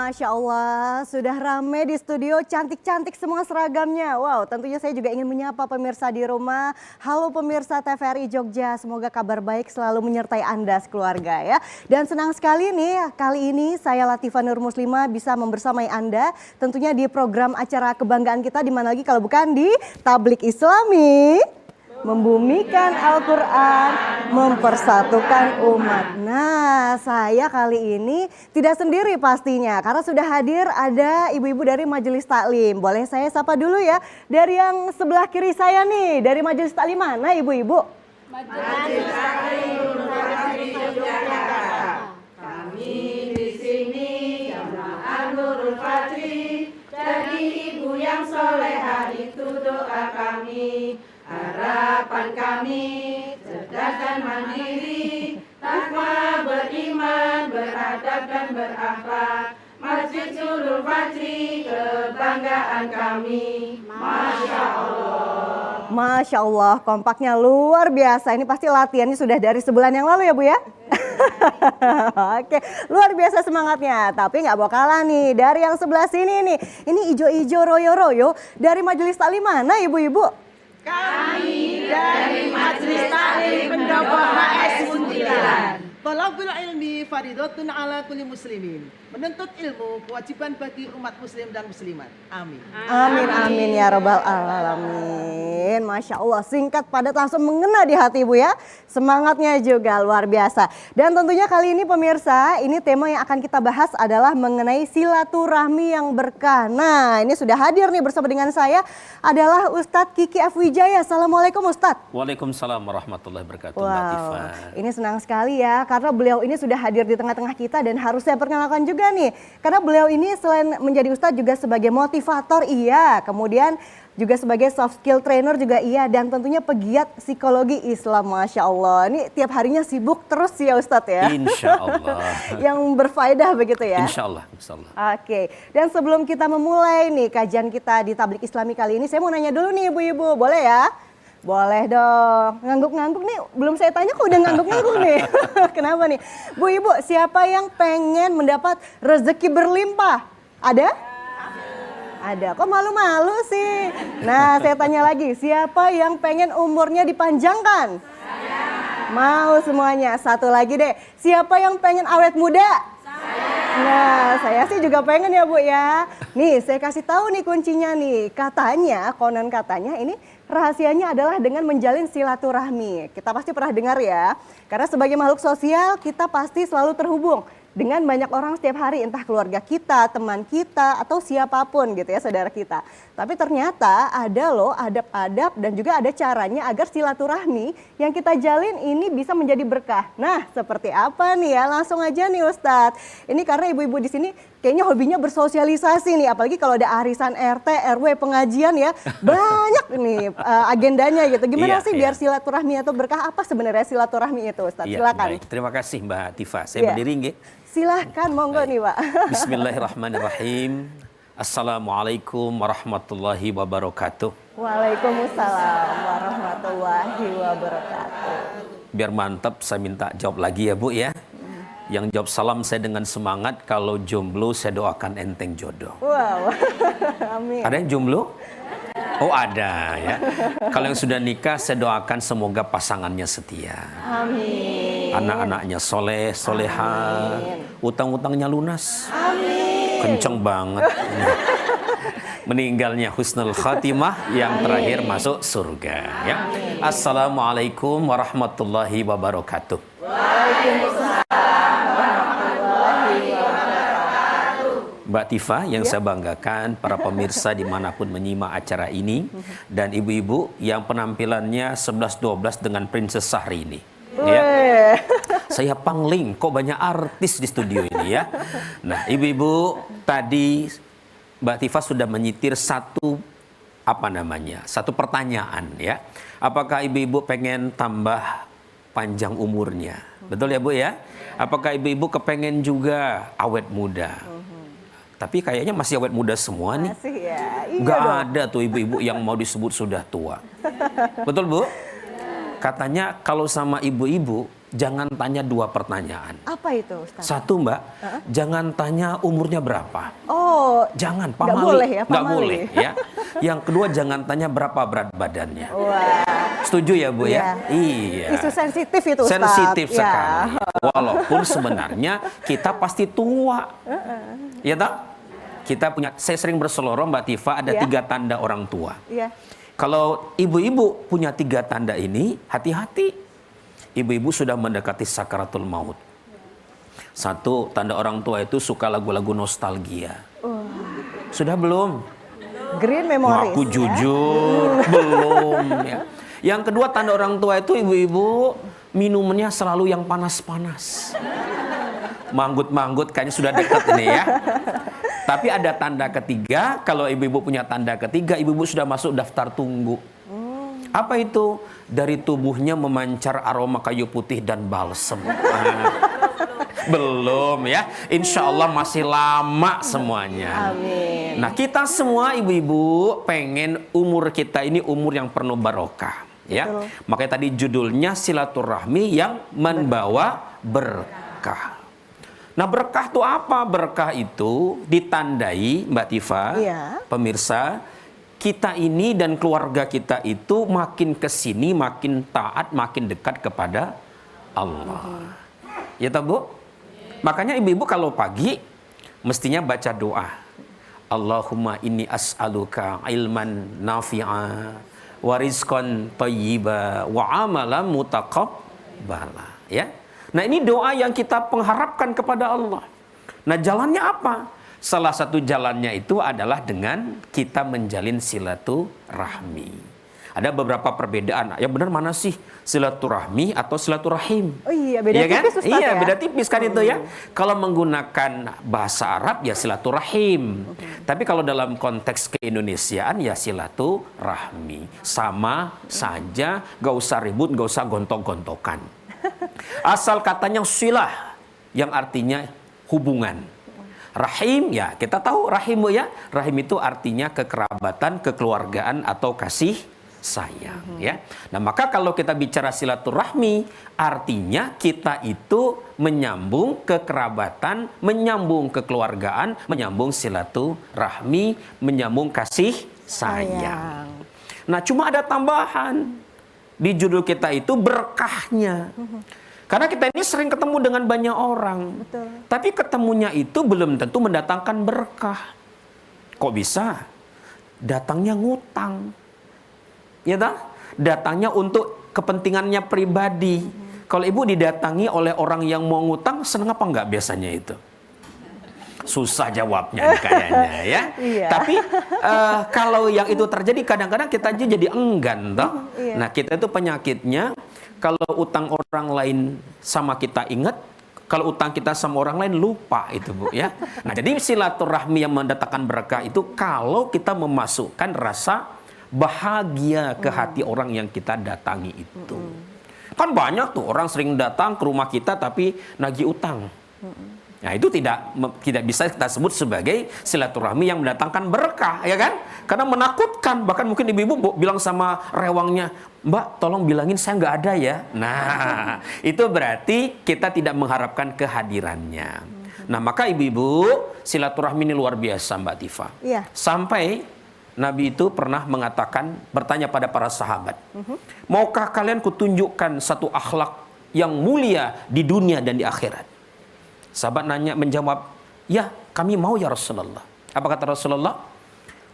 Masya Allah, sudah rame di studio, cantik-cantik semua seragamnya. Wow, tentunya saya juga ingin menyapa pemirsa di rumah. Halo pemirsa TVRI Jogja, semoga kabar baik selalu menyertai Anda sekeluarga ya. Dan senang sekali nih, kali ini saya Latifah Nur Muslimah bisa membersamai Anda. Tentunya di program acara kebanggaan kita, di mana lagi kalau bukan di Tablik Islami. Membumikan Al-Quran, mempersatukan umat. Nah, saya kali ini tidak sendiri pastinya, karena sudah hadir ada ibu-ibu dari Majelis Taklim. Boleh saya sapa dulu ya, dari yang sebelah kiri saya nih, dari Majelis Taklim mana ibu-ibu? Majelis Taklim Universitas Yogyakarta. Kami di sini Jamaah Nurul Fajri, jadi ibu yang soleha itu doa kami. Harapan kami, cerdas dan mandiri, takwa, beriman, beradab dan berakhlak. Masjid Nurul Fajri, kebanggaan kami. Masya Allah. Masya Allah, kompaknya luar biasa. Ini pasti latihannya sudah dari sebulan yang lalu ya Bu ya? Oke, luar biasa semangatnya. Tapi nggak mau kalah nih dari yang sebelah sini nih. Ini ijo-ijo royo-royo dari Majelis Taklim mana ibu-ibu? Kami dari Majelis Taklim Pendopo HS Muntilan. Thalabul ilmi faridatun ala kulli muslimin. Menuntut ilmu kewajiban bagi umat muslim dan muslimat. Amin. Amin amin ya robbal alamin. Masya Allah, singkat padat langsung mengena di hati ibu ya. Semangatnya juga luar biasa. Dan tentunya kali ini pemirsa, ini tema yang akan kita bahas adalah mengenai silaturahmi yang berkah. Nah, ini sudah hadir nih bersama dengan saya adalah Ustadz Kiki F. Wijaya. Assalamualaikum Ustadz. Waalaikumsalam warahmatullahi wabarakatuh. Wow, Mbak Tifa. ini senang sekali ya karena beliau ini sudah hadir di tengah-tengah kita dan harus saya perkenalkan juga nih. Karena beliau ini selain menjadi Ustadz juga sebagai motivator iya, kemudian juga sebagai soft skill trainer juga iya, dan tentunya pegiat psikologi Islam. Masya Allah, ini tiap harinya sibuk terus ya Ustadz ya. Insya Allah. Yang berfaedah begitu ya. Insya Allah, insya Allah. Oke, dan sebelum kita memulai nih kajian kita di Tablik Islami kali ini, saya mau nanya dulu nih ibu-ibu, boleh ya? Boleh dong. Ngangguk-ngangguk nih, belum saya tanya kok udah ngangguk-ngangguk nih. Kenapa nih? Bu Ibu, siapa yang pengen mendapat rezeki berlimpah? Ada? Ada. Kok malu-malu sih? Nah, saya tanya lagi, siapa yang pengen umurnya dipanjangkan? Saya. Mau semuanya. Satu lagi deh, siapa yang pengen awet muda? Nah, saya sih juga pengen ya Bu ya. Nih, saya kasih tahu nih kuncinya nih. Katanya, konon katanya ini rahasianya adalah dengan menjalin silaturahmi. Kita pasti pernah dengar ya. Karena sebagai makhluk sosial, kita pasti selalu terhubung dengan banyak orang setiap hari, entah keluarga kita, teman kita, atau siapapun gitu ya, saudara kita. Tapi ternyata ada loh adab-adab dan juga ada caranya agar silaturahmi yang kita jalin ini bisa menjadi berkah. Nah, seperti apa nih ya? Langsung aja nih Ustadz. Ini karena ibu-ibu di sini kayaknya hobinya bersosialisasi nih, apalagi kalau ada arisan RT, RW, pengajian ya, banyak nih agendanya gitu. Gimana sih biar silaturahmi atau berkah, apa sebenarnya silaturahmi itu Ustadz? Silakan. Baik. Terima kasih Mbak Tifa. Saya berdiri nggih. Silahkan, monggo nih Pak. Bismillahirrahmanirrahim. Assalamualaikum warahmatullahi wabarakatuh. Waalaikumsalam warahmatullahi wabarakatuh. Biar mantap saya minta jawab lagi ya Bu ya. Yang jawab salam saya dengan semangat, kalau jomblo saya doakan enteng jodoh. Wow, amin. Ada yang jomblo? Oh ada ya. Kalau yang sudah nikah saya doakan semoga pasangannya setia. Amin. Anak-anaknya soleh, soleha, utang-utangnya lunas. Amin. Kenceng banget. Meninggalnya husnul khatimah, yang terakhir masuk surga ya. Assalamualaikum warahmatullahi wabarakatuh. Waalaikumsalam warahmatullahi wabarakatuh. Mbak Tifa yang saya banggakan, para pemirsa dimanapun menyimak acara ini, dan ibu-ibu yang penampilannya 11-12 dengan Princess Syahrini. Ya. Saya pangling, kok banyak artis di studio ini ya. Nah, ibu-ibu tadi Mbak Tifa sudah menyitir satu pertanyaan ya. Apakah ibu-ibu pengen tambah panjang umurnya? Betul ya Bu ya? Apakah ibu-ibu kepengen juga awet muda? Tapi kayaknya masih awet muda semua nih. Masih ya. Iya Gak dong. ada tuh ibu-ibu yang mau disebut sudah tua. Betul Bu? Katanya kalau sama ibu-ibu jangan tanya 2 pertanyaan. Apa itu, Ustaz? Satu, Mbak, jangan tanya umurnya berapa. Oh, Jangan, nggak pamali. boleh ya, Nggak pamali. boleh ya. Yang kedua, jangan tanya berapa berat badannya. wah. Setuju ya, Bu ya? Iya. Isu sensitif itu, Ustaz. Sensitif Ya. sekali. Walaupun sebenarnya kita pasti tua. Ya tak? Kita punya, saya sering berseloroh Mbak Tifa, ada Ya. 3 tanda orang tua. Iya. Kalau ibu-ibu punya 3 tanda ini, hati-hati. Ibu-ibu sudah mendekati sakaratul maut. 1, tanda orang tua itu suka lagu-lagu nostalgia. Sudah belum? Green memories. Aku ya. jujur, belum ya. Yang kedua, tanda orang tua itu ibu-ibu minumannya selalu yang panas-panas. Manggut-manggut kayaknya sudah dekat ini ya. Tapi ada tanda ketiga, kalau ibu-ibu punya tanda ketiga, ibu-ibu sudah masuk daftar tunggu. Apa itu? Dari tubuhnya memancar aroma kayu putih dan balsem. Belum ya. Insya Allah masih lama semuanya. Amin. Nah, kita semua ibu-ibu pengen umur kita ini umur yang penuh barokah. Ya, Betul. makanya tadi judulnya silaturahmi yang membawa berkah. Nah, berkah itu apa? Berkah itu ditandai, Mbak Tifa, Iya. pemirsa, kita ini dan keluarga kita itu makin kesini, makin taat, makin dekat kepada Allah. Ya toh, Bu? Makanya ibu-ibu kalau pagi mestinya baca doa. Allahumma inni as'aluka ilman nafi'a wa rizqan thayyiba wa amalan mutaqabbala. Ya. Nah, ini doa yang kita pengharapkan kepada Allah. Nah, jalannya apa? Salah satu jalannya itu adalah dengan kita menjalin silaturahmi. Ada beberapa perbedaan. Yang benar mana sih? Silaturahmi atau silaturahim? Oh iya, beda Iya kan? tipis, Ustaz, Iya, ya? beda tipis kan itu ya. Kalau menggunakan bahasa Arab ya silaturahim. Tapi kalau dalam konteks keindonesiaan ya silaturahmi. Sama saja, gak usah ribut, gak usah gontok-gontokan. Asal katanya silah, yang artinya hubungan. Rahim ya, kita tahu rahim Bu ya. Rahim itu artinya kekerabatan, kekeluargaan atau kasih sayang ya. Nah, maka kalau kita bicara silaturahmi, artinya kita itu menyambung kekerabatan, menyambung kekeluargaan, menyambung silaturahmi, menyambung kasih sayang. Nah, cuma ada tambahan di judul kita itu berkahnya. Karena kita ini sering ketemu dengan banyak orang. Betul. Tapi ketemunya itu belum tentu mendatangkan berkah. Kok bisa? Datangnya ngutang. Ya tak? Datangnya untuk kepentingannya pribadi. Kalau ibu didatangi oleh orang yang mau ngutang, senang apa enggak biasanya itu? Susah jawabnya nih kayaknya ya. Iya. Tapi kalau yang itu terjadi kadang-kadang kita aja jadi enggan toh. Iya. Nah, kita itu penyakitnya kalau utang orang lain sama kita ingat, kalau utang kita sama orang lain lupa itu Bu ya. Nah, jadi silaturahmi yang mendatangkan berkah itu kalau kita memasukkan rasa bahagia ke hati orang yang kita datangi itu. Kan banyak tuh orang sering datang ke rumah kita tapi nagih utang. Nah, itu tidak bisa kita sebut sebagai silaturahmi yang mendatangkan berkah, ya kan? Karena menakutkan. Bahkan mungkin ibu-ibu bilang sama rewangnya, Mbak, tolong bilangin saya nggak ada ya. Nah, itu berarti kita tidak mengharapkan kehadirannya. Nah, maka ibu-ibu, silaturahmi ini luar biasa, Mbak Tifa. Iya. Sampai Nabi itu pernah mengatakan, bertanya pada para sahabat, maukah kalian kutunjukkan satu akhlak yang mulia di dunia dan di akhirat? Sahabat menjawab, ya kami mau ya Rasulullah. Apa kata Rasulullah?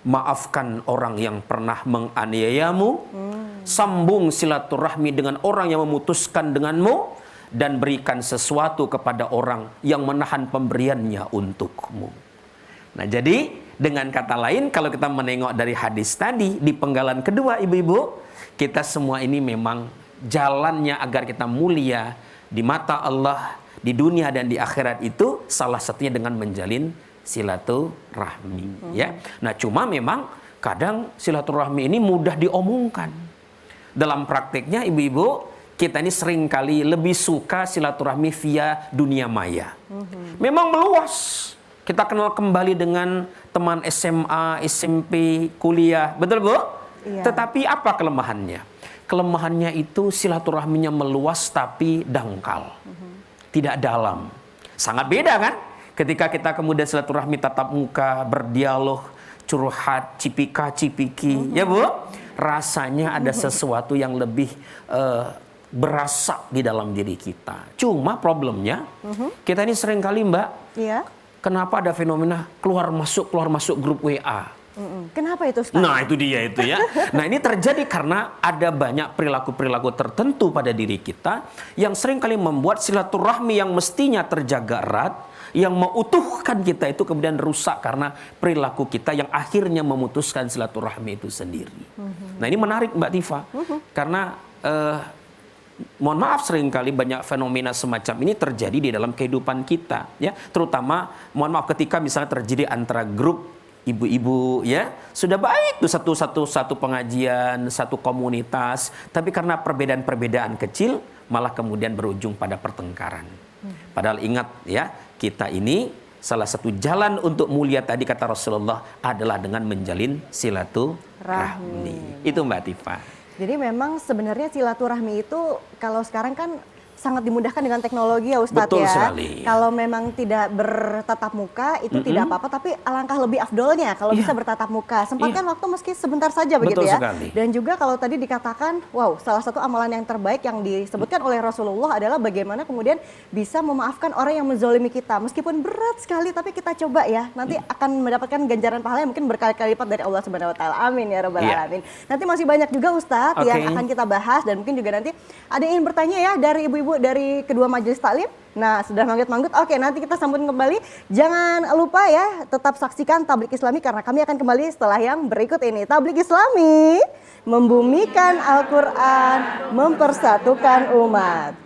Maafkan orang yang pernah menganiayamu, sambung silaturahmi dengan orang yang memutuskan denganmu, dan berikan sesuatu kepada orang yang menahan pemberiannya untukmu. Nah, jadi dengan kata lain, kalau kita menengok dari hadis tadi di penggalan kedua, ibu-ibu, kita semua ini memang jalannya agar kita mulia di mata Allah, di dunia dan di akhirat itu salah satunya dengan menjalin silaturahmi. Ya. Nah, cuma memang kadang silaturahmi ini mudah diomongkan. Dalam prakteknya, ibu-ibu, kita ini seringkali lebih suka silaturahmi via dunia maya. Memang meluas. Kita kenal kembali dengan teman SMA, SMP, kuliah. Betul, Bu? Iya. Tetapi apa kelemahannya? kelemahannya itu silaturahminya meluas tapi dangkal, tidak dalam. Sangat beda kan? Ketika kita kemudian silaturahmi tatap muka, berdialog, curhat, cipika-cipiki, ya Bu? Rasanya ada sesuatu yang lebih berasa di dalam diri kita. Cuma problemnya, kita ini seringkali Mbak, Iya. kenapa ada fenomena keluar masuk grup WA? Kenapa itu Ustaz? Nah itu dia itu ya. Nah ini terjadi karena ada banyak perilaku-perilaku tertentu pada diri kita yang seringkali membuat silaturahmi yang mestinya terjaga erat, yang mengutuhkan kita itu kemudian rusak karena perilaku kita yang akhirnya memutuskan silaturahmi itu sendiri. Nah ini menarik Mbak Tifa, karena mohon maaf seringkali banyak fenomena semacam ini terjadi di dalam kehidupan kita, ya. Terutama mohon maaf ketika misalnya terjadi antara grup ibu-ibu, ya, sudah baik tuh satu pengajian, satu komunitas, tapi karena perbedaan-perbedaan kecil malah kemudian berujung pada pertengkaran. Padahal ingat ya, kita ini salah satu jalan untuk mulia tadi kata Rasulullah adalah dengan menjalin silaturahmi. Itu Mbak Tifa. Jadi memang sebenarnya silaturahmi itu kalau sekarang kan sangat dimudahkan dengan teknologi ya Ustadz. Betul ya. sekali. Kalau memang tidak bertatap muka itu tidak apa-apa, tapi alangkah lebih afdolnya kalau bisa bertatap muka. Sempatkan waktu meski sebentar saja begitu Betul ya. sekali. Dan juga kalau tadi dikatakan, wow, salah satu amalan yang terbaik yang disebutkan oleh Rasulullah adalah bagaimana kemudian bisa memaafkan orang yang menzolimi kita. Meskipun berat sekali, tapi kita coba ya. Nanti akan mendapatkan ganjaran pahala yang mungkin berkali-kali lipat dari Allah Subhanahu Wa Taala. Amin ya Rabbal Alamin. Nanti masih banyak juga Ustadz yang akan kita bahas dan mungkin juga nanti ada yang ingin bertanya ya dari ibu-ibu dari kedua majelis taklim. Nah, sudah manggut-manggut. Oke, nanti kita sambut kembali. Jangan lupa ya, tetap saksikan Tablik Islami karena kami akan kembali setelah yang berikut ini. Tablik Islami membumikan Al-Quran, mempersatukan umat.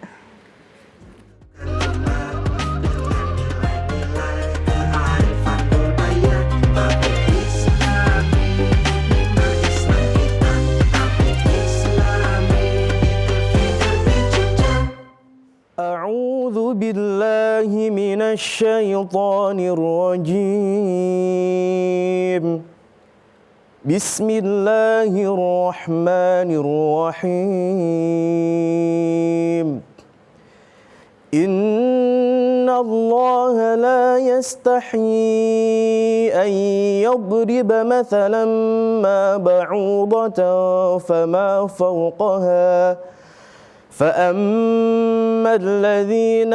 أعوذ بالله من الشيطان الرجيم بسم الله الرحمن الرحيم إن الله لا يستحيي أن يضرب مثلا ما بعوضة فما فوقها فأما الذين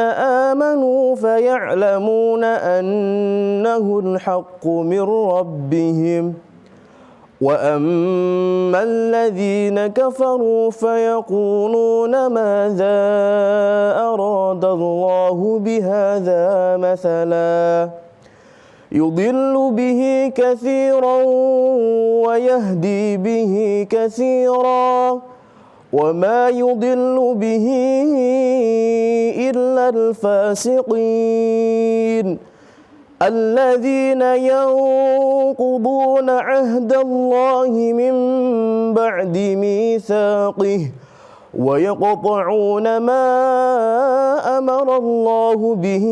آمنوا فيعلمون أنه الحق من ربهم وأما الذين كفروا فيقولون ماذا أراد الله بهذا مثلا يضل به كثيرا ويهدي به كثيرا وما يضل به إلا الفاسقين الذين ينقضون عهد الله من بعد ميثاقه ويقطعون ما أمر الله به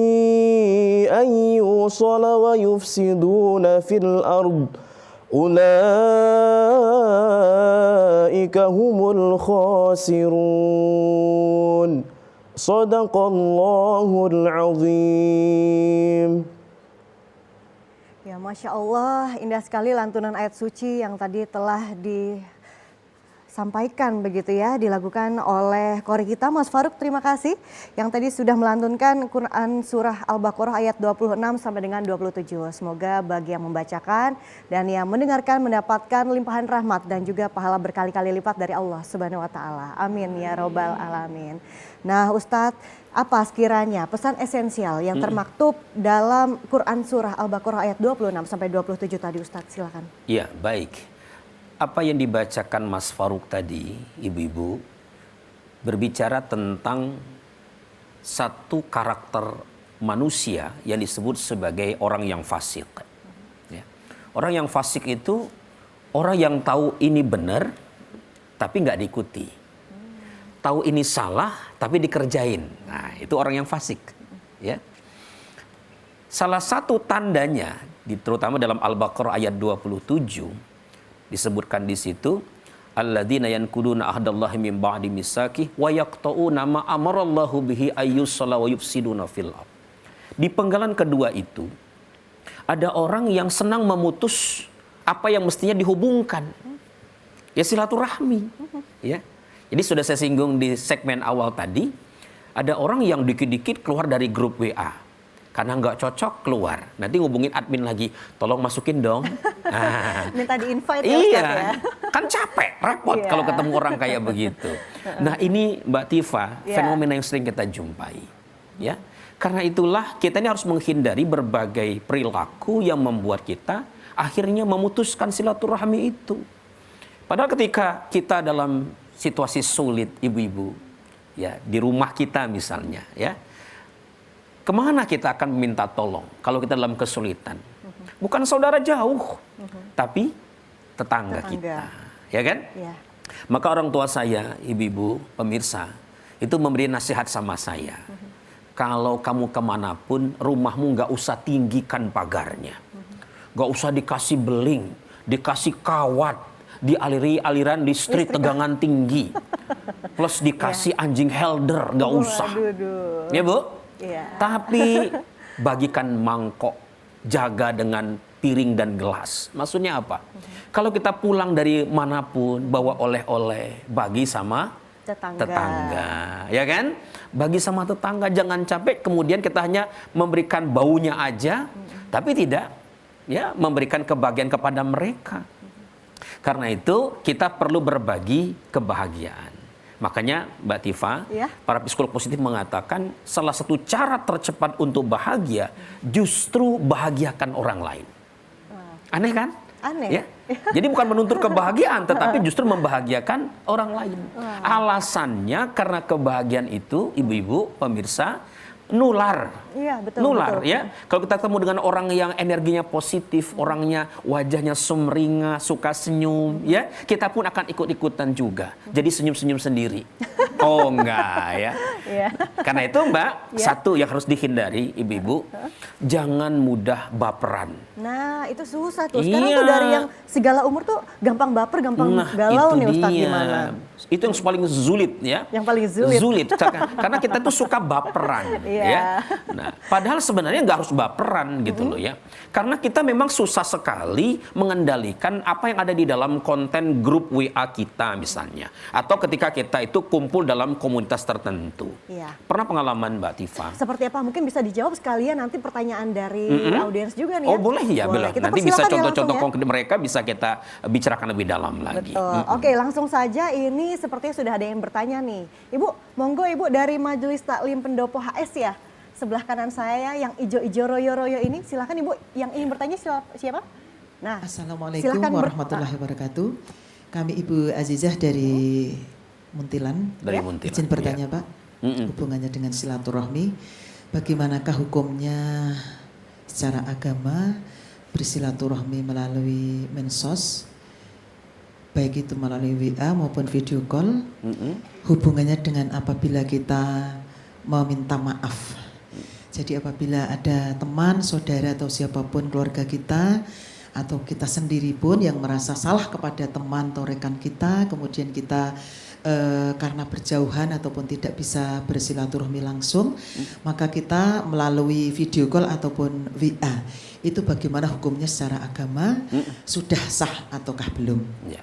أن يوصل ويفسدون في الأرض أولئك هم الخاسرون صدق الله العظيم. Ya, Masya Allah, indah sekali lantunan ayat suci yang tadi telah disampaikan begitu ya, dilakukan oleh kori kita Mas Farouk, terima kasih. Yang tadi sudah melantunkan Quran Surah Al-Baqarah ayat 26 sampai dengan 27. Semoga bagi yang membacakan dan yang mendengarkan mendapatkan limpahan rahmat dan juga pahala berkali-kali lipat dari Allah Subhanahu Wa Taala. Amin ya Robbal Alamin. Nah Ustadz, apa sekiranya pesan esensial yang termaktub dalam Quran Surah Al-Baqarah ayat 26 sampai 27 tadi Ustadz, silakan. Ya, baik. Apa yang dibacakan Mas Farouk tadi, ibu-ibu, berbicara tentang satu karakter manusia yang disebut sebagai orang yang fasik. Ya. Orang yang fasik itu orang yang tahu ini benar, tapi nggak diikuti. Tahu ini salah, tapi dikerjain. Nah, itu orang yang fasik. Ya. Salah satu tandanya, terutama dalam Al-Baqarah ayat 27, disebutkan di situ, alladzina yanquduna ahdallahi min ba'di mitsaqih wa yaqta'una ma amarallahu bihi ayyusalla wa yufsiduna fil ard. Di penggalan kedua itu ada orang yang senang memutus apa yang mestinya dihubungkan. Ya silaturahmi, ya. Jadi sudah saya singgung di segmen awal tadi, ada orang yang dikit-dikit keluar dari grup WA. Karena nggak cocok keluar. Nanti ngubungin admin lagi, tolong masukin dong. Nah, Minta di-invite ya iya, Ustaz ya. kan capek, repot Iya. kalau ketemu orang kayak begitu. Nah ini Mbak Tifa, Iya. fenomena yang sering kita jumpai. Ya, karena itulah kita ini harus menghindari berbagai perilaku yang membuat kita akhirnya memutuskan silaturahmi itu. Padahal ketika kita dalam situasi sulit, ibu-ibu, ya di rumah kita misalnya, ya, kemana kita akan meminta tolong kalau kita dalam kesulitan? Bukan saudara jauh, tapi tetangga kita, ya kan? Iya. Maka orang tua saya, ibu-ibu, pemirsa, itu memberi nasihat sama saya. Kalau kamu kemanapun, rumahmu nggak usah tinggikan pagarnya, nggak usah dikasih beling, dikasih kawat, dialiri aliran listrik tegangan tinggi, plus dikasih anjing helder, nggak usah, ya Bu. Iya. Tapi bagikan mangkok, jaga dengan piring dan gelas. Maksudnya apa? Kalau kita pulang dari manapun, bawa oleh-oleh, bagi sama tetangga, ya kan? Bagi sama tetangga, jangan capek kemudian kita hanya memberikan baunya aja, tapi tidak ya memberikan kebahagiaan kepada mereka. Karena itu kita perlu berbagi kebahagiaan. Makanya Mbak Tifa, Ya. para psikolog positif mengatakan salah satu cara tercepat untuk bahagia justru bahagiakan orang lain. Aneh kan? Aneh. Ya? Jadi bukan menuntut kebahagiaan, tetapi justru membahagiakan orang lain. Alasannya karena kebahagiaan itu, ibu-ibu, pemirsa, nular. Iya, betul. Nular, betul. ya. Kalau kita ketemu dengan orang yang energinya positif, orangnya wajahnya sumringah, suka senyum, ya, kita pun akan ikut-ikutan juga. Jadi senyum-senyum sendiri. Oh enggak ya. Iya. Karena itu Mbak, Ya. satu yang harus dihindari ibu-ibu, jangan mudah baperan. Nah, itu susah tuh. Sekarang Iya. tuh dari yang segala umur tuh gampang baper, gampang galau nih Ustaz, gimana? Itu yang paling sulit ya. Yang paling sulit. Karena kita tuh suka baperan. Iya. Ya. Nah, padahal sebenarnya nggak harus baperan gitu loh ya. Karena kita memang susah sekali mengendalikan apa yang ada di dalam konten grup WA kita misalnya. Atau ketika kita itu kumpul dalam komunitas tertentu. Iya. Pernah pengalaman Mbak Tifa? Seperti apa? Mungkin bisa dijawab sekalian nanti pertanyaan dari audiens juga nih ya. Oh boleh ya, Boleh. Bella. Kita Nanti bisa persilakan ya contoh-contoh langsung ya. konkret mereka bisa kita bicarakan lebih dalam lagi. Betul. Oke, langsung saja ini sepertinya sudah ada yang bertanya nih. Ibu, monggo Ibu dari Majelis Taklim Pendopo HS ya. Sebelah kanan saya yang ijo-ijo royo-royo ini, silakan Ibu yang ingin bertanya siapa? Nah, Assalamualaikum silakan warahmatullahi wabarakatuh. Kami Ibu Azizah dari Muntilan. Dari Muntilan, Izin bertanya ya. Pak, hubungannya dengan silaturahmi. Bagaimanakah hukumnya secara agama bersilaturahmi melalui medsos, baik itu melalui WA maupun video call? Hubungannya dengan apabila kita meminta maaf. Jadi apabila ada teman, saudara atau siapapun keluarga kita atau kita sendiri pun yang merasa salah kepada teman atau rekan kita, kemudian kita karena berjauhan ataupun tidak bisa bersilaturahmi langsung, maka kita melalui video call ataupun WA. Itu bagaimana hukumnya secara agama? Sudah sah ataukah belum? Ya.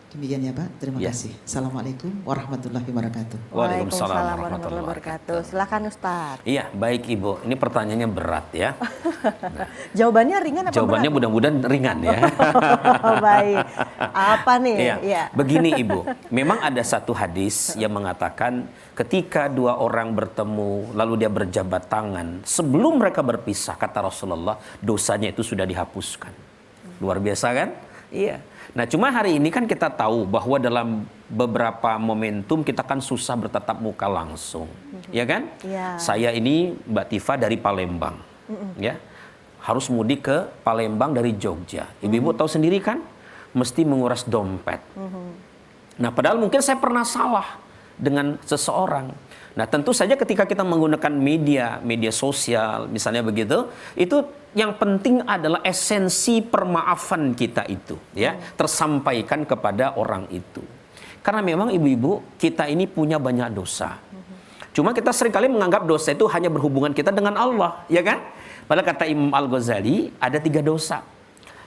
Demikian ya Pak, terima Ya. kasih. Assalamualaikum warahmatullahi wabarakatuh. Waalaikumsalam warahmatullahi wabarakatuh. Silakan Ustaz. Iya, baik Ibu. Ini pertanyaannya berat ya. Jawabannya ringan apa Jawabannya berat? mudah-mudahan ringan ya. Oh, baik. Apa nih? Iya. Iya. Begini Ibu, memang ada satu hadis yang mengatakan ketika dua orang bertemu lalu dia berjabat tangan, sebelum mereka berpisah kata Rasulullah, dosanya itu sudah dihapuskan. Luar biasa kan? Iya. Nah, cuma hari ini kan kita tahu bahwa dalam beberapa momentum kita kan susah bertatap muka langsung. Ya kan? Iya. Saya ini Mbak Tifa dari Palembang. Ya. Harus mudik ke Palembang dari Jogja. Ibu-ibu tahu sendiri kan? Mesti menguras dompet. Nah, padahal mungkin saya pernah salah. dengan seseorang. Nah, tentu saja ketika kita menggunakan media sosial, misalnya begitu, itu yang penting adalah esensi permaafan kita itu, ya, tersampaikan kepada orang itu. Karena memang ibu-ibu, kita ini punya banyak dosa. Cuma kita seringkali menganggap dosa itu hanya berhubungan kita dengan Allah, ya kan? Padahal kata Imam Al-Ghazali, ada 3 dosa.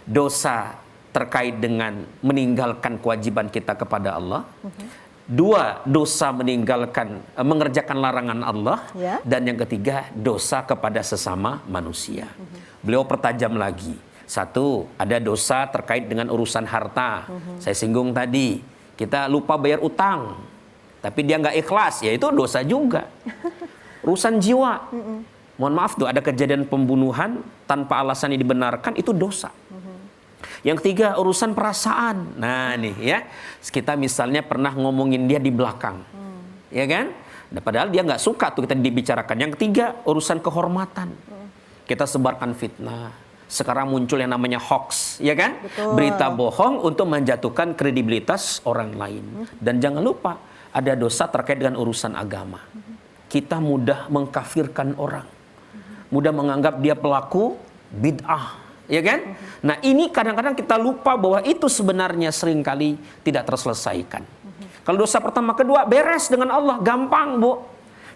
Dosa terkait dengan meninggalkan kewajiban kita kepada Allah. 2, dosa mengerjakan larangan Allah. Ya. Dan yang ketiga, dosa kepada sesama manusia. Beliau pertajam lagi. 1, ada dosa terkait dengan urusan harta. Saya singgung tadi, kita lupa bayar utang. Tapi dia nggak ikhlas, ya itu dosa juga. Urusan jiwa. Mohon maaf tuh, ada kejadian pembunuhan tanpa alasan yang dibenarkan, itu dosa. Yang ketiga, urusan perasaan. Nah nih ya, kita misalnya pernah ngomongin dia di belakang. Ya kan? Nah, padahal dia nggak suka tuh kita dibicarakan. Yang ketiga, urusan kehormatan. Kita sebarkan fitnah. Sekarang muncul yang namanya hoax, ya kan? Betul. Berita bohong untuk menjatuhkan kredibilitas orang lain. Dan jangan lupa, ada dosa terkait dengan urusan agama. Kita mudah mengkafirkan orang. Mudah menganggap dia pelaku bid'ah, ya kan? Nah, ini kadang-kadang kita lupa bahwa itu sebenarnya seringkali tidak terselesaikan. Kalau dosa pertama, kedua beres dengan Allah, gampang, Bu.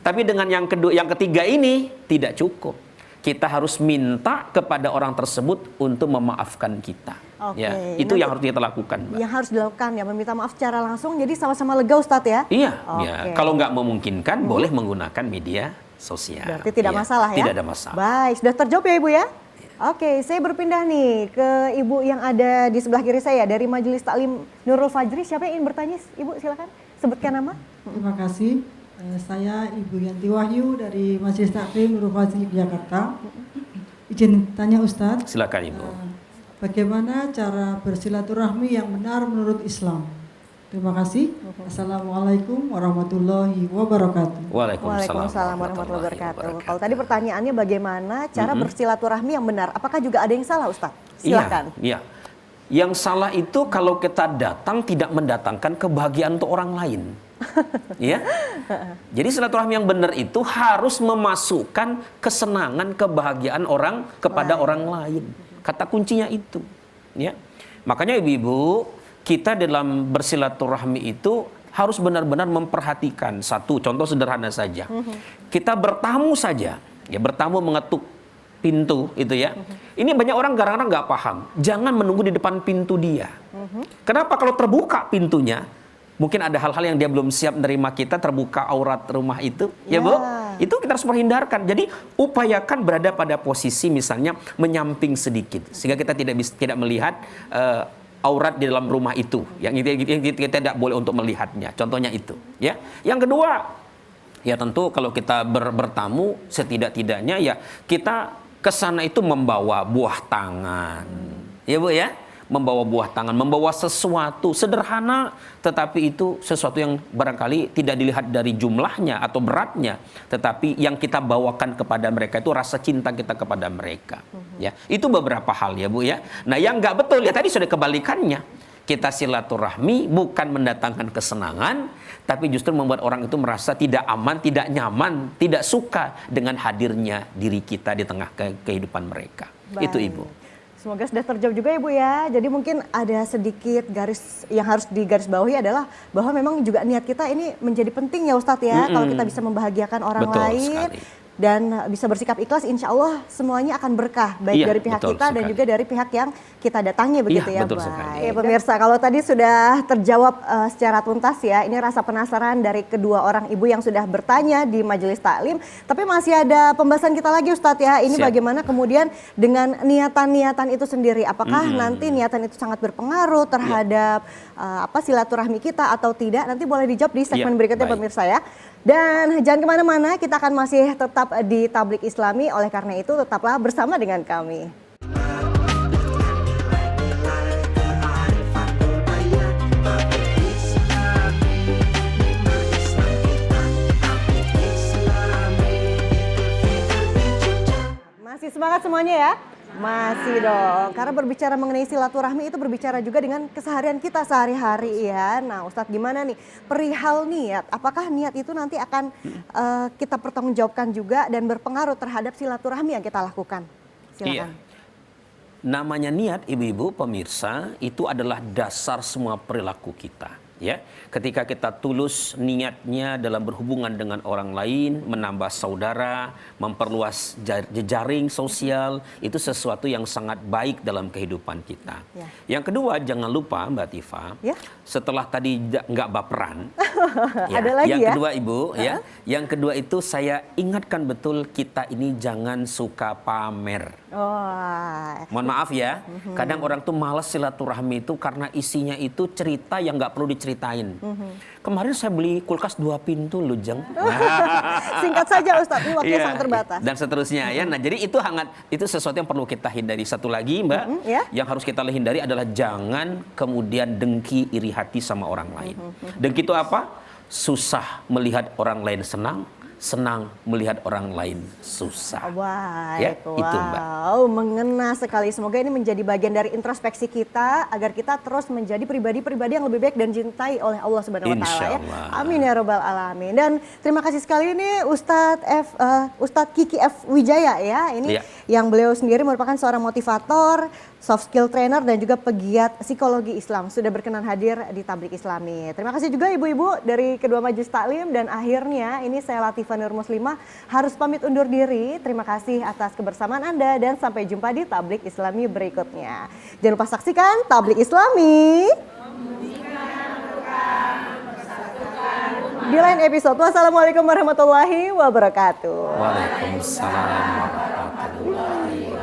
Tapi dengan yang kedua, yang ketiga ini tidak cukup. Kita harus minta kepada orang tersebut untuk memaafkan kita. Oke, Ya, itu yang harus kita lakukan, Mbak. Yang harus dilakukan ya, meminta maaf secara langsung, jadi sama-sama lega Ustadz ya? Iya, Oke. ya. Kalau nggak memungkinkan, boleh menggunakan media sosial. Berarti tidak Iya, masalah ya? Tidak ada masalah. Baik, sudah terjawab ya Ibu ya? Oke, saya berpindah nih ke Ibu yang ada di sebelah kiri saya dari Majelis Taklim Nurul Fajri. Siapa yang ingin bertanya? Ibu silakan, sebutkan nama. Terima kasih. Saya Ibu Yanti Wahyu dari Majelis Taklim Nurul Fajri Jakarta. Izin tanya Ustadz, Silakan Ibu. bagaimana cara bersilaturahmi yang benar menurut Islam? Terima kasih. Assalamualaikum warahmatullahi wabarakatuh. Waalaikumsalam warahmatullahi wabarakatuh. Kalau tadi pertanyaannya bagaimana cara bersilaturahmi yang benar? Apakah juga ada yang salah Ustadz? Silakan. Iya, iya. Yang salah itu kalau kita datang tidak mendatangkan kebahagiaan untuk orang lain. Ya. Jadi silaturahmi yang benar itu harus memasukkan kesenangan, kebahagiaan orang kepada orang lain. Kata kuncinya itu, ya. Makanya ibu-ibu, kita dalam bersilaturahmi itu harus benar-benar memperhatikan. Satu contoh sederhana saja. Kita bertamu saja, ya, bertamu mengetuk pintu itu ya. Ini banyak orang kadang-kadang nggak paham. Jangan menunggu di depan pintu dia. Kenapa? Kalau terbuka pintunya, mungkin ada hal-hal yang dia belum siap menerima kita, terbuka aurat rumah itu, ya Bu? Itu kita harus menghindarkan. Jadi upayakan berada pada posisi misalnya menyamping sedikit, sehingga kita tidak melihat aurat di dalam rumah itu. Yang kita tidak boleh untuk melihatnya. Contohnya itu, ya. Yang kedua, ya tentu kalau kita bertamu, setidak-tidaknya ya kita ke sana itu membawa buah tangan, ya Bu ya. Membawa buah tangan, membawa sesuatu sederhana, tetapi itu sesuatu yang barangkali tidak dilihat dari jumlahnya atau beratnya, tetapi yang kita bawakan kepada mereka itu rasa cinta kita kepada mereka. Ya, itu beberapa hal ya Bu ya. Nah, yang nggak betul ya tadi sudah kebalikannya. Kita silaturahmi bukan mendatangkan kesenangan, tapi justru membuat orang itu merasa tidak aman, tidak nyaman, tidak suka dengan hadirnya diri kita di tengah kehidupan mereka. Baik. Itu Ibu. Semoga sudah terjawab juga Ibu ya. Jadi mungkin ada sedikit garis yang harus digarisbawahi adalah bahwa memang juga niat kita ini menjadi penting ya Ustadz ya. Kalau kita bisa membahagiakan orang Betul lain sekali. dan bisa bersikap ikhlas, insya Allah semuanya akan berkah. Baik Iya, dari pihak betul kita dan sekali. juga dari pihak yang kita datangi begitu Iya, ya. betul Baik. sekali. Oke, pemirsa, kalau tadi sudah terjawab secara tuntas ya. Ini rasa penasaran dari kedua orang ibu yang sudah bertanya di Majelis Taklim. Tapi masih ada pembahasan kita lagi Ustadz ya. Ini Siap. bagaimana kemudian dengan niatan-niatan itu sendiri. Apakah nanti niatan itu sangat berpengaruh terhadap silaturahmi kita atau tidak? Nanti boleh dijawab di segmen Iya, berikutnya baik. pemirsa ya. Dan jangan kemana-mana, kita akan masih tetap di Tablik Islami. Oleh karena itu tetaplah bersama dengan kami. Masih semangat semuanya ya. Masih dong, karena berbicara mengenai silaturahmi itu berbicara juga dengan keseharian kita sehari-hari ya. Nah Ustadz gimana nih perihal niat, apakah niat itu nanti akan kita pertanggungjawabkan juga dan berpengaruh terhadap silaturahmi yang kita lakukan? Iya. Silakan. Namanya niat, ibu-ibu pemirsa, itu adalah dasar semua perilaku kita. Ya, ketika kita tulus niatnya dalam berhubungan dengan orang lain, menambah saudara, memperluas jejaring sosial, itu sesuatu yang sangat baik dalam kehidupan kita. Ya. Yang kedua, jangan lupa Mbak Tifa, Ya. setelah tadi nggak baperan, Ada lagi yang ya? kedua Ibu, ya, yang kedua itu saya ingatkan betul kita ini jangan suka pamer. Oh, Mohon maaf ya, kadang orang tuh malas silaturahmi itu karena isinya itu cerita yang nggak perlu diceritain. Kemarin saya beli kulkas 2 pintu loh, Jeng. singkat saja Ustadz, ini waktunya Iya, sangat terbatas. dan seterusnya ya. Nah, jadi itu sesuatu yang perlu kita hindari. Satu lagi, Mbak, ya. yang harus kita hindari adalah jangan kemudian dengki, iri hati sama orang lain. Dengki itu apa? Susah melihat orang lain senang, senang melihat orang lain susah. Baik, Ya, itu, Mbak. wow, mengena sekali. Semoga ini menjadi bagian dari introspeksi kita agar kita terus menjadi pribadi-pribadi yang lebih baik dan dicintai oleh Allah Subhanahu wa taala ya. Insyaallah. Amin ya robbal alamin. Dan terima kasih sekali ini Ustadz Kiki F Wijaya ya. Ini Iya. yang beliau sendiri merupakan seorang motivator, soft skill trainer dan juga pegiat psikologi Islam sudah berkenan hadir di Tablik Islami. Terima kasih juga ibu-ibu dari kedua majelis taklim dan akhirnya ini saya Latifah Nur Muslimah harus pamit undur diri. Terima kasih atas kebersamaan Anda dan sampai jumpa di Tablik Islami berikutnya. Jangan lupa saksikan Tablik Islami di lain episode. Wassalamualaikum warahmatullahi wabarakatuh. Waalaikumsalam warahmatullahi wabarakatuh.